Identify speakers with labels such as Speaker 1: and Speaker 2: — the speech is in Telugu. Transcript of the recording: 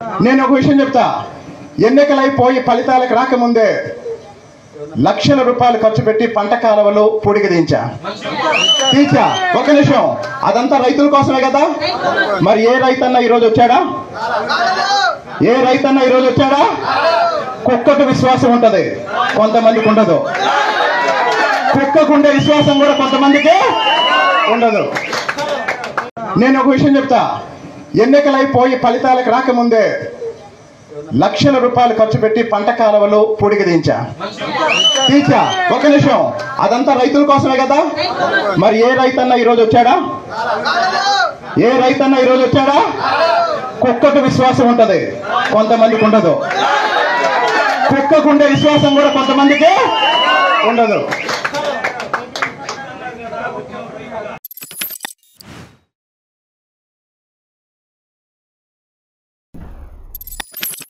Speaker 1: నేను ఒక విషయం చెప్తా. ఎన్నికలైపోయి ఫలితాలకు రాకముందే లక్షల రూపాయలు ఖర్చు పెట్టి పంట కాలువలు పూడికి తీంచా. ఒక నిమిషం, అదంతా రైతుల కోసమే కదా. మరి ఏ రైతన్నా ఈరోజు వచ్చాడా? ఏ రైతన్నా ఈరోజు వచ్చాడా? కుక్కకు విశ్వాసం ఉంటది, కొంతమందికి ఉండదు. కుక్కకుండే విశ్వాసం కూడా కొంతమందికి ఉండదు. నేను ఒక విషయం చెప్తా. ఎన్నికలైపోయి ఫలితాలకు రాకముందే లక్షల రూపాయలు ఖర్చు పెట్టి పంట కాలువలు పూడికి తీంచా. ఒక నిమిషం, అదంతా రైతుల కోసమే కదా. మరి ఏ రైతన్నా ఈరోజు వచ్చాడా? ఏ రైతన్నా ఈరోజు వచ్చాడా? కుక్కకు విశ్వాసం ఉంటది, కొంతమందికి ఉండదు. కుక్కకుండే విశ్వాసం కూడా కొంతమందికి ఉండదు.